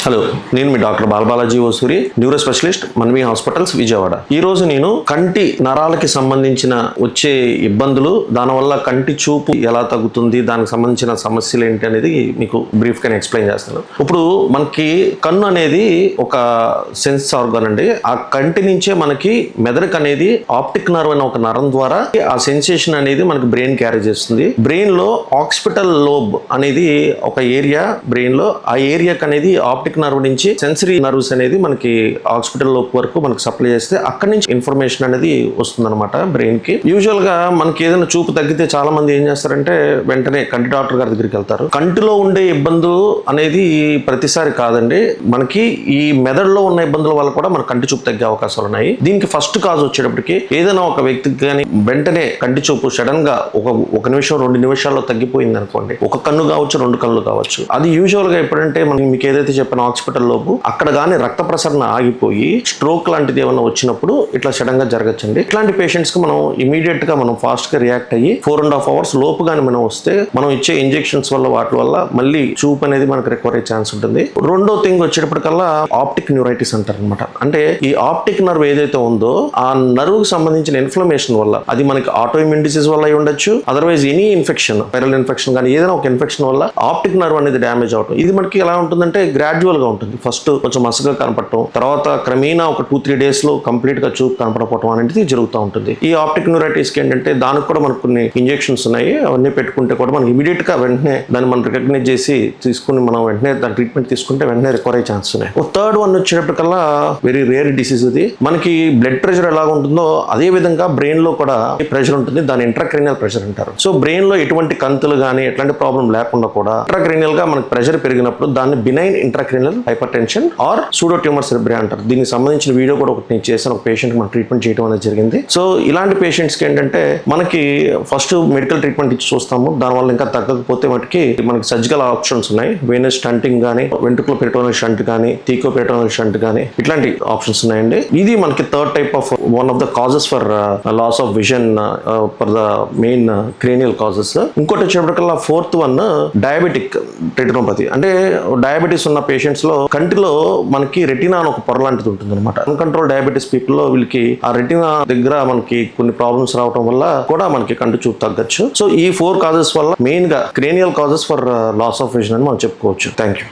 Hello, నేను మీ doctor Balabalaji Osuri, neuro specialist, Manvi hospitals, Vijayawada. ఈ రోజు నేను కంటి నరాలకి సంబంధించిన వచ్చే ఇబ్బందులు, దానివల్ల కంటి చూపు ఎలా తగ్గుతుంది, దానికి సంబంధించిన సమస్యలు ఏంటి అనేది మీకు బ్రీఫ్ గా ఎక్స్ప్లెయిన్ చేస్తాను. ఇప్పుడు మనకి కన్ను అనేది ఒక సెన్స్ ఆర్గాన్ అండి. ఆ కంటి నుంచే మనకి మెదడుకు అనేది ఆప్టిక్ నర్వ్ అనే ఒక నరం ద్వారా ఆ సెన్సేషన్ అనేది మనకి బ్రెయిన్ క్యారీ చేస్తుంది. బ్రెయిన్ లో ఆక్సిపిటల్ లోబ్ అనేది ఒక ఏరియా బ్రెయిన్ లో, ఆ ఏరియాకి అనేది ఆప్టిక్ నర్వ్ నుంచి సెన్సరీ నర్వ్స్ అనేది మనకి హాస్పిటల్ లోపు వరకు మనకి సప్లై చేస్తే అక్కడి నుంచి ఇన్ఫర్మేషన్ అనేది వస్తుంది అనమాట బ్రెయిన్ కి. యూజువల్ గా మనకి ఏదైనా చూపు తగ్గితే చాలా మంది ఏం చేస్తారంటే వెంటనే కంటి డాక్టర్ గారి దగ్గరికి వెళ్తారు. కంటిలో ఉండే ఇబ్బందులు అనేది ప్రతిసారి కాదండి, మనకి ఈ మెదడులో ఉన్న ఇబ్బందుల వల్ల కూడా మన కంటి చూపు తగ్గే అవకాశాలు ఉన్నాయి. దీనికి ఫస్ట్ కాజ్ వచ్చేటప్పటికి ఏదైనా ఒక వ్యక్తికి కానీ వెంటనే కంటి చూపు సడన్ గా ఒక నిమిషం 2 నిమిషాల్లో తగ్గిపోయింది అనుకోండి, ఒక కన్ను కావచ్చు 2 కళ్ళు కావచ్చు. అది యూజువల్ గా ఎప్పుడంటే మనం మీకు ఏదైతే చెప్పిన హాస్పిటల్ లోపు అక్కడ కానీ రక్త ప్రసరణ ఆగిపోయి స్ట్రోక్ లాంటిది ఏమైనా వచ్చినప్పుడు ఇట్లా సడన్ గా జరగచ్చండి. ఇట్లాంటి పేషెంట్స్ కి మనం ఇమీడియట్ గా మనం ఫాస్ట్ గా రియాక్ట్ అయ్యి 4.5 hours లోపు కానీ మనం వస్తే మనం ఇచ్చే ఇంజెక్షన్స్ వల్ల వాటి వల్ల మళ్ళీ చూపు అనేది మనకు రికవర్ అయ్యే ఛాన్స్ ఉంటుంది. రెండో థింగ్ వచ్చేటప్పటికల్లా ఆప్టిక్ న్యూరైటిస్ అంటారు అనమాట. అంటే ఈ ఆప్టిక్ నర్వ్ ఏదైతే ఉందో ఆ నర్వ్ కి సంబంధించిన ఇన్ఫ్లమేషన్ వల్ల, అది మనకి ఆటోఇమ్యూన్ డిసీజ్ వల్ల అయి ఉండొచ్చు, otherwise any infection, viral infection కానీ ఏదైనా ఒక ఇన్ఫెక్షన్ వల్ల ఆప్టిక్ నర్వ్ అనేది డ్యామేజ్ అవటం. ఇది మనకి ఎలా ఉంటుందంటే గ్రాడ్యువల్ గా ఉంటుంది. ఫస్ట్ కొంచెం మసగా కనపడటం, తర్వాత క్రమేణా ఒక 2-3 days లో కంప్లీట్ గా చూపు కనపడకపోవడం అనేది జరుగుతూ ఉంటుంది. ఈ ఆప్టిక్ న్యూరైటిస్ కి ఏంటంటే దానికి కూడా మనకు కొన్ని ఇంజెక్షన్స్ ఉన్నాయి. అవన్నీ పెట్టుకుంటే కూడా మనకి ఇమీడియట్ గా వెంటనే దాన్ని మనం రికగ్నైజ్ చేసి తీసుకుని మనం వెంటనే దాని ట్రీట్మెంట్ తీసుకుంటే వెంటనే రికవర్ అయ్యే ఛాన్స్ ఉన్నాయి. థర్డ్ వన్ వచ్చేటప్పటికల్లా వెరీ రేర్ డిసీజ్ ఇది. మనకి బ్లడ్ ప్రెషర్ ఎలా ఉంటుందో అదే విధంగా బ్రెయిన్ లో కూడా ప్రెషర్ ఉంటుంది. దాని ఇంట్రాక్రేనియల్ ప్రెషర్ అంటారు. సో బ్రెయిన్ లో ఎటువంటి కంతులు కానీ ఎట్లాంటి ప్రాబ్లం లేకుండా కూడా ఇంట్రాక్రేనియల్ గా మనకి ప్రెషర్ పెరిగినప్పుడు దాన్ని benign intracranial hyper tension are pseudo tumour cerebral అంటారు. దీనికి సంబంధించిన వీడియో కూడా ఒకటి నేను చేసిన ఒక పేషెంట్ మనం ట్రీట్మెంట్ చేయడం అనేది జరిగింది. సో ఇలాంటి పేషెంట్స్ కి ఏంటంటే మనకి ఫస్ట్ మెడికల్ ట్రీట్మెంట్ ఇచ్చి చూస్తాము. దానివల్ల ఇంకా తగ్గకపోతే మనకి సర్జికల్ ఆప్షన్స్ ఉన్నాయి. వెనస్ స్టంటింగ్ కానీ, వెంట్రుకల పెరిటోనియల్ షంట్ కానీ, థీకో పెరిటోనియల్ షంట్ కానీ, ఇట్లాంటి ఆప్షన్స్ ఉన్నాయండి. ఇది మనకి third type of one of the causes for loss of vision for the main cranial causes. ఇంకోటి వచ్చేప్పటికల్లా ఫోర్త్ వన్ డయాబెటిక్ రెటినోపతి. అంటే డయాబెటీస్ ఉన్న పేషెంట్స్ లో కంటిలో మనకి రెటినా అని ఒక పొర లాంటిది ఉంటుంది అనమాట. అన్కంట్రోల్ డయాబెటీస్ పీపుల్ లో వీళ్ళకి ఆ రెటినా దగ్గర మనకి కొన్ని ప్రాబ్లమ్స్ రావడం వల్ల కూడా మనకి కంటి చూపు తగ్గచ్చు. సో ఈ 4 కాజెస్ వల్ల మెయిన్ గా cranial causes for loss of vision అని మనం చెప్పుకోవచ్చు. Thank you.